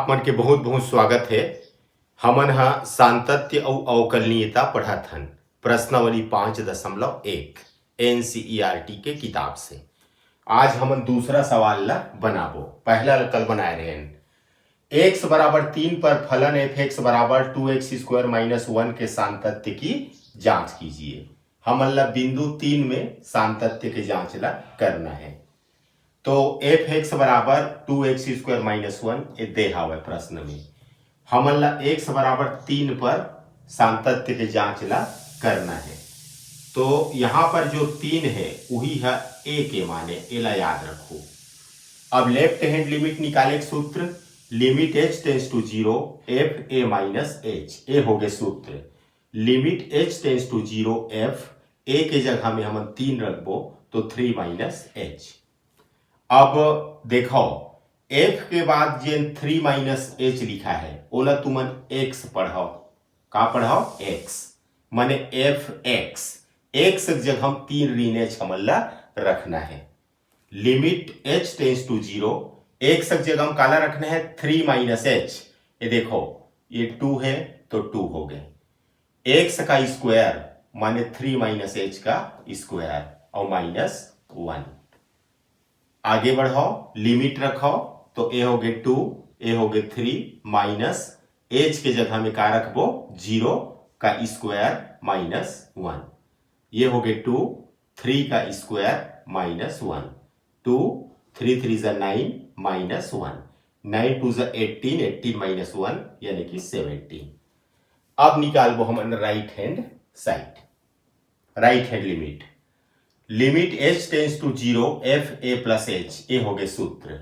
आप मन के बहुत बहुत स्वागत है। हमन ह सांतत्य और अवकलनीयता पढ़त हन प्रश्नावली 5.1 NCERT के किताब से। आज हमन दूसरा सवाल ला बनाबो। पहला कल बनाए रहे x बराबर 3 पर फलन f(x) बराबर 2x² माइनस 1 के सांतत्य की जांच कीजिए। हमन ला बिंदु 3 में सांतत्य के जांच ला करना है। तो f(x) बराबर 2x² माइनस 1 ये दे हावे प्रश्न में। हमन ला x बराबर 3 पर सांतत्य के जांच ला करना है। तो यहाँ पर जो 3 है वही है a के माने, एला याद रखो। अब लेफ्ट हैंड लिमिट निकाले के सूत्र, limit h tends to 0 f a minus h, ए हो गए सूत्र। Limit h tends to 0 f a के जगह में हम 3 रखबो तो 3 माइनस h। अब देखो f के बाद जेन 3 माइनस h लिखा है ओला तुमन x पढ़ो। का पढ़ो? x माने f(x) x की जगह हम 3 ऋण h हमन ला रखना है। Limit h tends to 0 x की जगह हम काला रखना है 3 माइनस h। ये देखो ये 2 है तो 2 हो गए। x का स्क्वायर माने 3 माइनस h का स्क्वायर और माइनस 1। आगे बढ़ो, लिमिट रखो तो a हो गए 2, a हो गए 3 माइनस h के जगह में का रखबो 0 का स्क्वायर माइनस 1। ये हो गए 2, 3 का स्क्वायर माइनस 1, 2 3 3 जा 9 माइनस 1, 9 2 जा 18, 18 माइनस 1 यानी कि 17। अब निकालबो हम right hand side, right hand limit. Limit h tends to 0 f a plus h, ए हो गए सूत्र।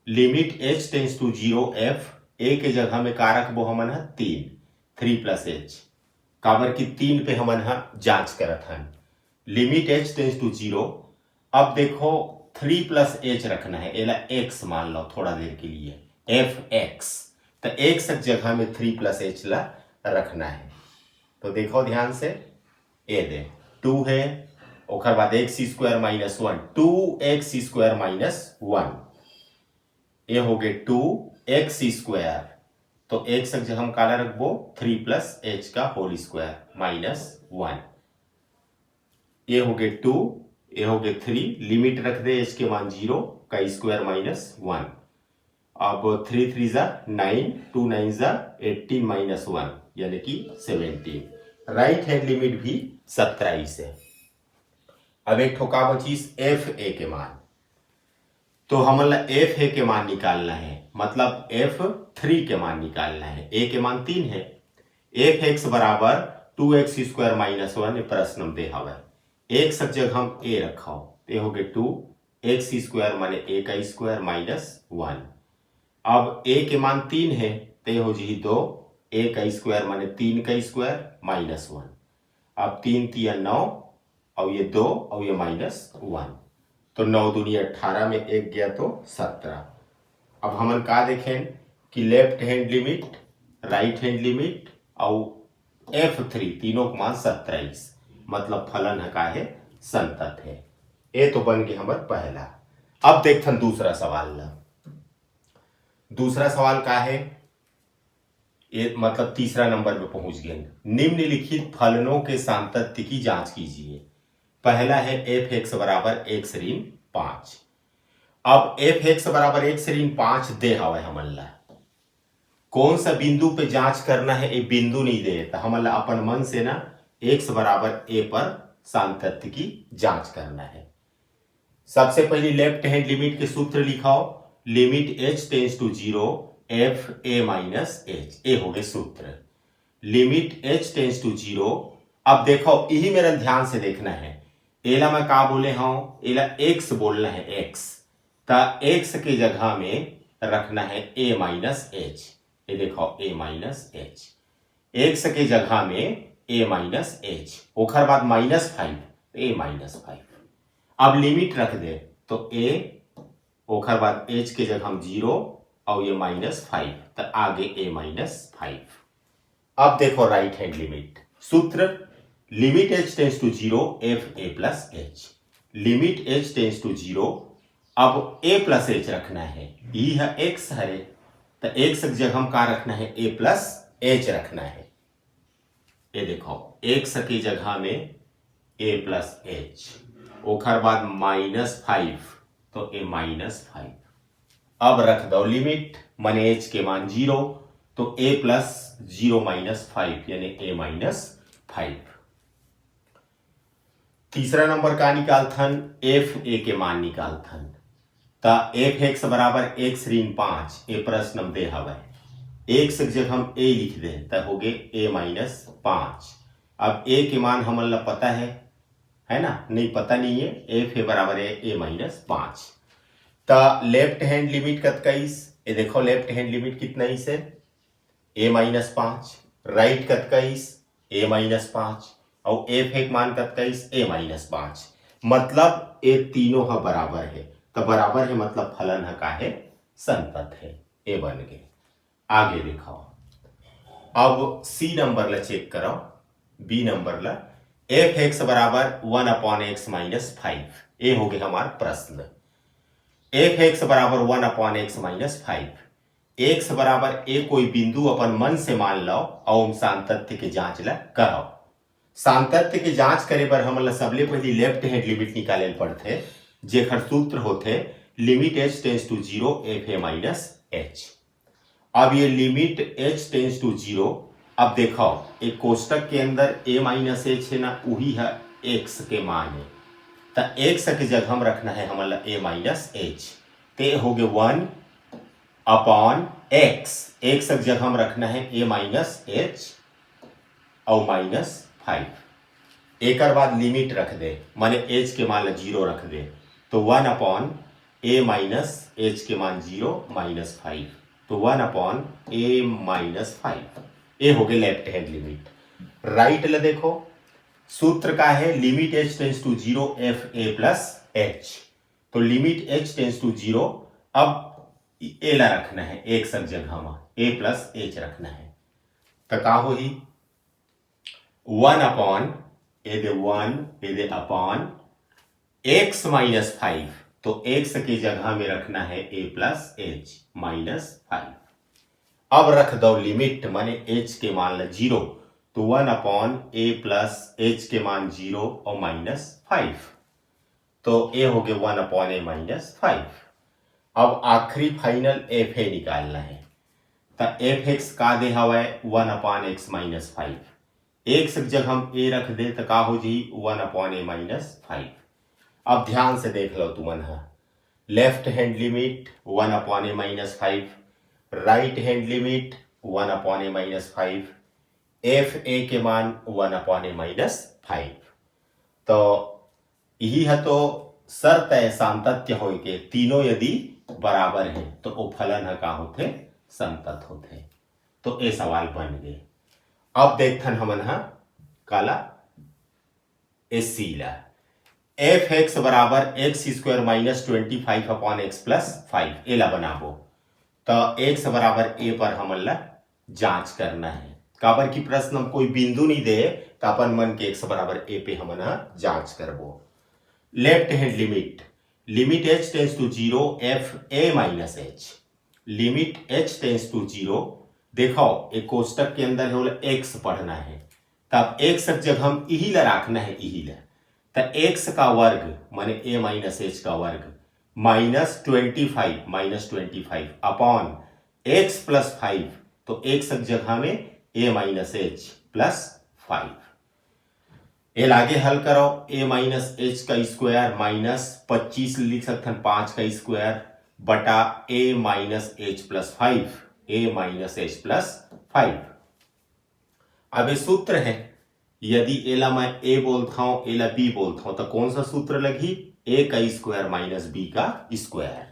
Limit h tends to 0 f a के जगह में का रखबो हमन है 3 प्लस h, काबर की 3 पे हमन है जांच करत हन। Limit h tends to 0। अब देखो 3 प्लस h रखना है, एला x मान लो थोड़ा देर के लिए f(x), तो x की जगह में 3 प्लस h ला रखना है। तो देखो ध्यान से, ए दे 2 है, ओकर बाद x² माइनस 1, 2x² माइनस 1, ये हो गए 2x²। तो x की जगह हम काला रखबो 3 प्लस h का होल स्क्वायर माइनस 1, ये हो गए 2, ये हो गए 3। लिमिट रख दे h के मान 0 का स्क्वायर माइनस 1। अब 3 3 जा 9, 2 9 जा 18 माइनस 1 यानी कि 17। राइट हैंड लिमिट भी 27 है। अब एक ठोका बचीस f a के मान, तो हमन ला f a के मान निकालना है, मतलब f3 के मान निकालना है। a के मान 3 है। f(x) बराबर 2x² माइनस 1 प्रश्न में दे हवे। x की जगह हम a रखो, ये हो गए 2x² माने a का स्क्वायर माइनस 1। अब a के मान 3 है तो ये हो जी 2, a का स्क्वायर माने 3 का स्क्वायर माइनस 1। अब 3 3 9 और ये 2 और ये माइनस 1, तो 9 दूनी 18 में 1 गया तो 17। अब हमन का देखें कि left hand limit, right hand limit और f3 तीनों का मान 27, मतलब फलन है का है संतत है। ये तो बन गया हमार पहला। अब देखथन दूसरा सवाल ला। दूसरा सवाल का है, ये मतलब तीसरा नंबर पे पहुंच गए। निम्नलिखित फलनों के सांतत्य की जांच कीजिए। पहला है f(x) बराबर x ऋण 5। अब f(x) बराबर x ऋण 5 दे हवे हमन ला। कौन सा बिंदु पे जांच करना है, ये बिंदु नहीं दे तो हमन ला अपन मन से ना x बराबर a पर सांतत्य की जांच करना है। सबसे पहले लेफ्ट हैंड लिमिट के सूत्र लिखाओ, limit h tends to 0 f a minus h, ए हो गए सूत्र। Limit h tends to 0। अब देखो यही मेरा ध्यान से देखना है, एला मैं का बोले हूं, एला x बोलना है x, ता x के जगह में रखना है a माइनस h। ये देखो a माइनस h, x के जगह में a माइनस h, ओखर बाद माइनस 5, a माइनस 5। अब लिमिट रख दे तो a, ओखर बाद h के जगह हम 0 और ये माइनस 5, तो आगे a माइनस 5। अब देखो राइट हैंड लिमिट सूत्र, limit h tends to 0 f a plus h। Limit h tends to 0, अब a प्लस h रखना है, ये है x है तो एक्स की जगह हम का रखना है ए प्लस एच रखना है। ये देखो एक्स की जगह में ए प्लस एच, ओखर बाद -5 तो ए -5। अब रख दो लिमिट, माने एच के मान 0 तो ए प्लस 0 -5 यानी ए -5। तीसरा नंबर का निकालथन एफ ए के मान निकालथन। ता एफ एक्स बराबर एक्स ऋण 5 ए प्रश्न में दे हवा एक्स की जगह हम ए लिख दे तो हो गए ए -5। अब ए के मान हम लोग पता है ना, नहीं पता नहीं है, एफ ए बराबर है ए -5। तो लेफ्ट हैंड लिमिट कतकाईस, ये देखो लेफ्ट हैंड लिमिट कितना ही से ए -5, राइट कतकाईस ए -5 और एफ एक मान कतकाईस ए -5। मतलब ये तीनों है बराबर है, तो बराबर है मतलब फलन है का है संतत है, ए बन गए। आगे दिखाओ। अब सी नंबर ला चेक करो, बी नंबर ला एफ एक्स बराबर 1/x -5, ये हो गया हमारा प्रश्न। एफ एक्स बराबर 1/x -5, एक्स बराबर ए कोई बिंदु अपन मन से मान लो और सातत्य के जांच ला करो। सातत्य के जांच करे पर हम सबले पहले लेफ्ट हैंड लिमिट निकाले पड़ते, जेकर सूत्र होते limit h tends to 0 f a minus h. अब ये लिमिट h टेंस टू 0, अब देखो एक कोष्टक के अंदर a माइनस एच है ना, वही है x के मान है, तो x की जगह हम रखना है हमारा a माइनस एच, ते हो गए 1/x, x की जगह हम रखना है a माइनस एच और -5। एक बाद लिमिट रख दे, माने h के मान 0 रख दे, तो 1/a माइनस एच के मान 0 -5, तो 1/a -5, ये हो गए लेफ्ट हैंड लिमिट। राइट ले देखो सूत्र का है limit h tends to 0 f a plus h, तो लिमिट h टेंस टू 0, अब ए ला रखना है एक सब जगह में ए प्लस एच रखना है, तो का हो ही 1/, ये दे 1 ये दे अपॉन x -5, तो x की जगह में रखना है a प्लस एच -5। अब रख दो लिमिट, माने h के मान 0, तो 1/a प्लस एच के मान 0 और -5, तो a हो गया 1/a -5। अब आखिरी फाइनल एफ ए निकालना है, तो एफ एक्स का दे हवा 1/x -5, एक्स की जगह हम a रख दे तो का हो जी 1/a -5। अब ध्यान से देख लो तुमन, left hand limit 1/a -5, right hand limit 1/a -5, F A के मान 1/a -5। तो यही है तो शर्त है सातत्य हो के तीनों यदि बराबर है तो वो फलन है का होते संतत होते, तो ये सवाल बन गए। अब देखथन हमन काला ला एफ एक्स बराबर x² -25/x प्लस 5, एला बनाबो, तो x बराबर a पर हमन ला जांच करना है, काबर की प्रश्न में कोई बिंदु नहीं दे तो अपन मन के x बराबर a पे हमन जांच करबो। Left hand limit, limit h tends to 0 f a minus h, limit h tends to 0, देखो एक कोष्टक के अंदर है x पढ़ना है, तब x की जगह हम यही ला रखना है, यही ला, तो x का वर्ग माने a माइनस एच का वर्ग -25 अपॉन x प्लस 5, तो x की जगह में a माइनस एच प्लस 5। ये लागे हल करो, a माइनस एच का स्क्वायर -25 लिख सकते हैं 5 का स्क्वायर बटा a minus H plus 5, a minus H plus 5। अब ये सूत्र है, यदि एला मैं a बोलता हूं एला b बोलता हूं, तो कौन सा सूत्र लगी a का स्क्वायर माइनस b का स्क्वायर।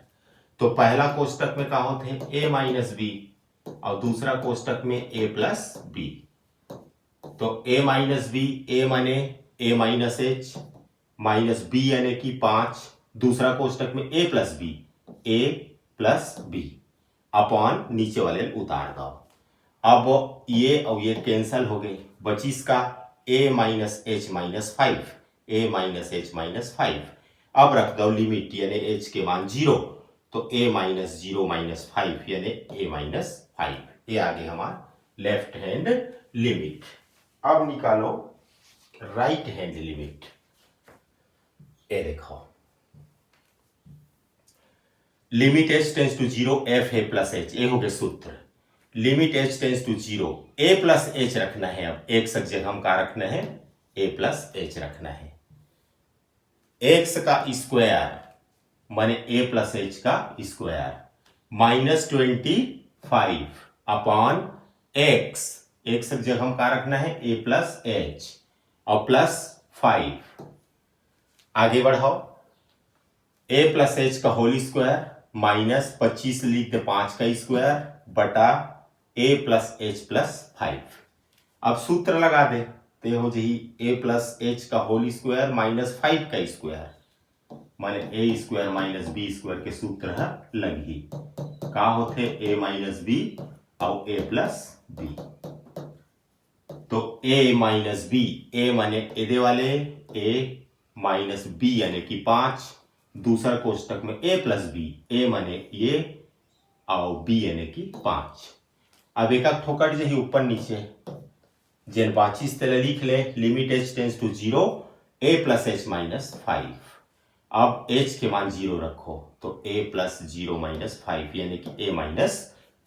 तो पहला कोष्टक में क्या होते हैं a माइनस बी और दूसरा कोष्टक में a प्लस बी, तो a माइनस बी, a माने a minus h minus b यानी कि 5, दूसरा कोष्टक में a plus B, a plus B upon नीचे वाले उतार दो। अब ये और ये कैंसल हो गई, बचीस का a minus h minus 5, a minus h minus 5। अब रख दो लिमिट यानी h के मान 0, तो a माइनस 0 माइनस 5 यानी a माइनस 5। ये आगे हमारा लेफ्ट हैंड लिमिट। अब निकालो राइट हैंड लिमिट। ये देखो, limit h tends to 0 f a plus h, ये हो गया सूत्र। Limit h tends to 0 a plus h रखना है। अब एक सब जगह हम का रखना है, a प्लस h रखना है। x का स्क्वायर माने a प्लस h का स्क्वायर माइनस 25 अपॉन x, एक सब जगह हम का रखना है a प्लस h और प्लस 5। आगे बढ़ाओ, a प्लस h का होल स्क्वायर माइनस 25 लिख दे 5 का स्क्वायर बटा a प्लस h प्लस 5। अब सूत्र लगा दे तो हो जाए a प्लस h का होल स्क्वायर माइनस 5 का स्क्वायर माने a square minus b square के सूत्र है लगी का होते a माइनस b और a प्लस b। तो a माइनस b, a माने एदे वाले a माइनस b यानी कि 5, दूसरा कोष्टक में a प्लस b, a माने ये और b यानी कि 5। अब एक ठोकर जे ऊपर नीचे जेन बाचिस तेरे लिख ले, limit h tends to 0 a plus h minus 5। अब h के मान 0 रखो तो a प्लस 0 माइनस 5 यानी कि a माइनस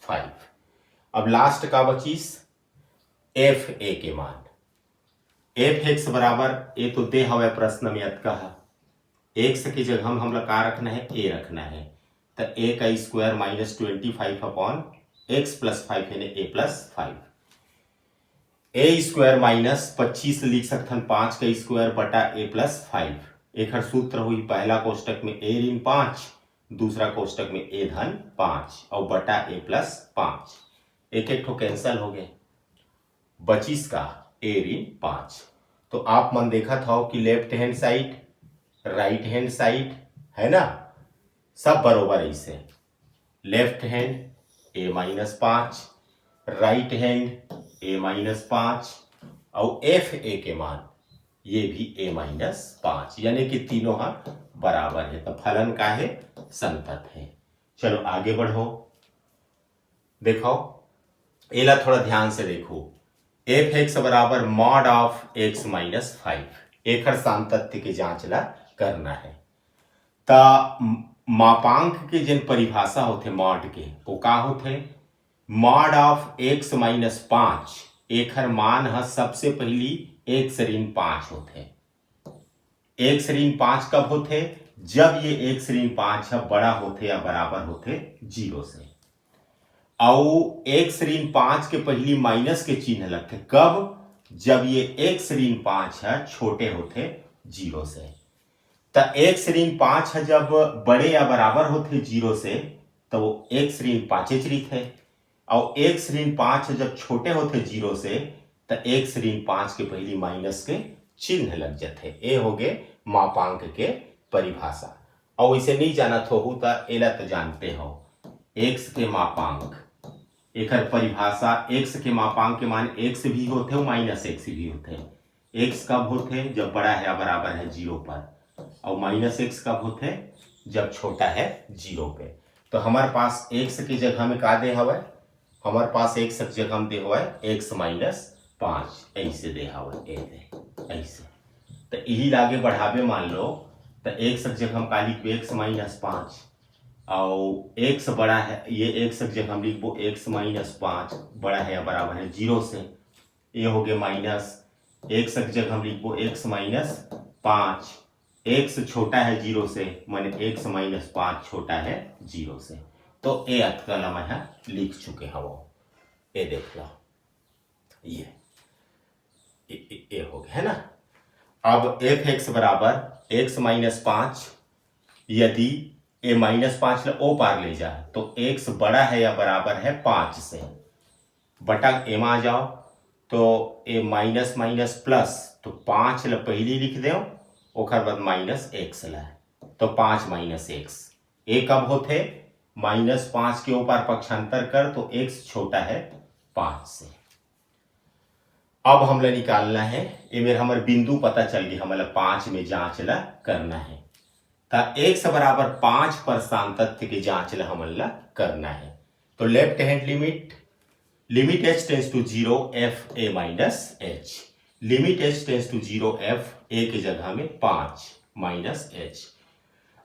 5। अब लास्ट का बचीस f a के मान, f x बराबर ए तो दे हवे प्रश्न में अत कहा x की जगह हम लोग का रखना है, a रखना है। तो a का square minus 25 upon x plus 5 यानी a plus 5। a square minus 25 लिख सकते 5 का स्क्वायर बटा a प्लस 5। एक सूत्र हुई पहला कोष्टक में a ऋण 5, दूसरा कोष्टक में a धन 5 और बटा a प्लस 5। एक एक ठो कैंसल हो गए, बचीस का a ऋण 5। तो आप मन देखा था कि left hand side right hand side है ना, सब बरोबर ऐसे। Left hand a minus 5, right hand a minus 5 और f a के मान ये भी a माइनस 5 यानी कि तीनों बराबर है। तो फलन का है, संतत है। चलो आगे बढ़ो, देखो एला थोड़ा ध्यान से देखो। एफ एक्स बराबर मॉड ऑफ x माइनस 5 एक सांतत्य की जांच ला करना है। ता मापांक के जिन परिभाषा होते मॉड के वो का होते, मॉड ऑफ x माइनस 5 एक मान है सबसे पहली x ऋण 5 होते। x ऋण 5 कब होते, जब ये x ऋण 5 है बड़ा होते या बराबर होते 0 से। और x ऋण 5 के पहली माइनस के चिन्ह लगते कब, जब ये x ऋण 5 है छोटे होते 0 से। तो x ऋण 5 है जब बड़े या बराबर होते 0 से तो वो x ऋण 5 है, और x ऋण 5 जब छोटे होते 0 से तो x ऋण 5 के पहली माइनस के चिन्ह लग जाते। ये हो गए मापांक के परिभाषा। और इसे नहीं जानत हो तो एला तो जानते हो, x के मापांक एक परिभाषा, x के मापांक के मान x भी होते माइनस x भी होते। x कब होते, जब बड़ा है या बराबर है 0 पर, और माइनस x कब होते, जब छोटा है 0 पे। तो हमारे पास x की जगह में का दे हवा, हमारे पास x की जगह में दे हुआ है x माइनस 5 ऐसे दे हवा ऐसे। तो यही लागे बढ़ावे मान लो तो x की जगह हम का लिखबो x माइनस 5 और x बड़ा है, ये x की जगह हम लिखबो x माइनस 5 बड़ा है या बराबर है 0 से। ये हो गया माइनस x की जगह हम लिखबो x माइनस 5, x छोटा है 0 से माने x माइनस 5 छोटा है 0 से। तो ये अतकल मैं लिख चुके हैं वो, ये देख लो ये हो गया है ना। अब एफ एक्स बराबर x माइनस 5, यदि a माइनस 5 ओ पार ले जाए तो x बड़ा है या बराबर है 5 से, बटा a में आ जाओ तो a माइनस माइनस प्लस, तो 5 ल पहली लिख दो ओकर बाद माइनस x ला, तो 5 माइनस x। a कब होते, माइनस 5 के ऊपर पक्षांतर कर तो x छोटा है 5 से। अब हमला निकालना है, ये मेरा हमारे बिंदु पता चल गया, हमारा 5 में जांच ला करना है। तो x बराबर 5 पर सांतत्य की जांच ला हमन ला करना है। तो left hand limit h tends to 0 f a minus h, limit h tends to 0 f a की जगह में 5 माइनस h।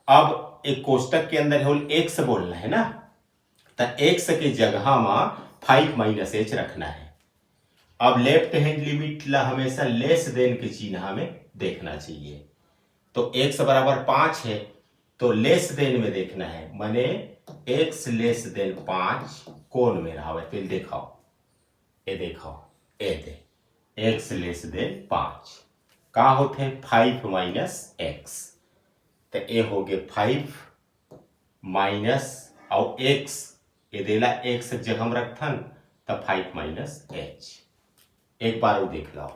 अब एक कोष्टक के अंदर होल x बोलना है ना, तो x के जगह में 5 माइनस h रखना है। अब लेफ्ट हैंड लिमिट ला हमेशा लेस देन के चिन्ह में देखना चाहिए। तो x बराबर 5 है तो लेस देन में देखना है, माने x लेस देन 5 कौन में रहा है तो देखो, ये देखो ए दे x लेस देन 5 का होते 5 माइनस x, तो ये हो गए 5 माइनस और x ये देला x जगह हम रखथन तो 5 माइनस h। एक बार वो देख लो,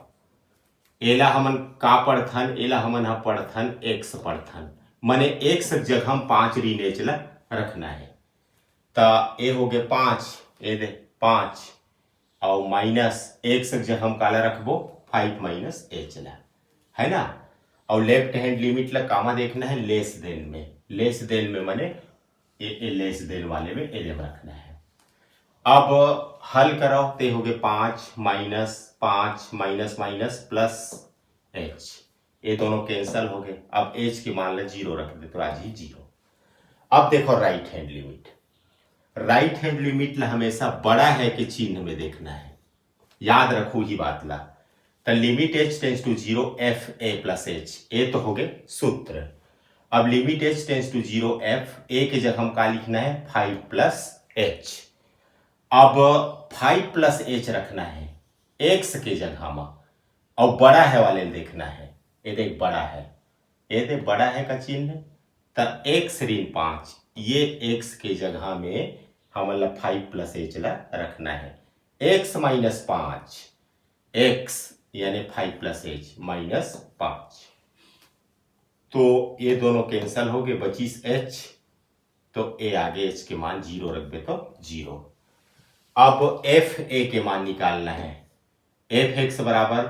एला हमन का पढ़थन, एला हमन हा पढ़थन x पढ़थन, माने x जगह हम 5 ऋण ला रखना है। तो ये हो गए 5, ये दे 5 और माइनस x जगह हम काला रखबो 5 माइनस h ला, है ना। और लेफ्ट हैंड लिमिट ला कामा देखना है लेस देन में, लेस देन में माने ये लेस देन वाले में एलम रखना है। अब हल करो तो हो गए 5 माइनस माइनस प्लस h, ये दोनों कैंसल हो गए। अब h की मान ला 0 रख दे तो आज ही 0। अब देखो right hand limit, right hand limit ला हमेशा बड़ा है के चिन्ह में देखना है, याद रखो ही बात ला। तो limit h tends to 0 f a plus h, ये तो हो गए सूत्र। अब limit h tends to 0 f a के जगह हम का लिखना है 5 प्लस h। अब 5 प्लस h रखना है x के जगह में और बड़ा है वाले देखना है, ये देख बड़ा है, ये देख बड़ा है का चिन्ह, तो x ऋण 5 ये x के जगह में हम 5 प्लस h ला रखना है। x माइनस 5 x यानी 5 प्लस h माइनस 5, तो ये दोनों कैंसल हो गए, बचीस h, तो ए आगे h के मान 0 रख दे तो 0। अब एफ ए के मान निकालना है, एफ एक्स बराबर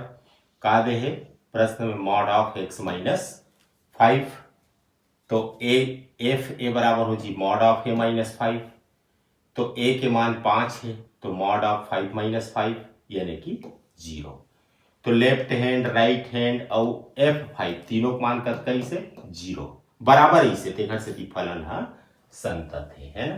का दे है प्रश्न में मॉड ऑफ एक्स माइनस 5, तो ए एफ ए बराबर हो जी मॉड ऑफ ए माइनस 5, तो ए के मान 5 है तो मॉड ऑफ 5 माइनस 5 यानी कि 0। तो लेफ्ट हैंड राइट हैंड और F5 तीनों के मान कैसे 0 बराबर ही से देखा से फलन हा संतत है ना।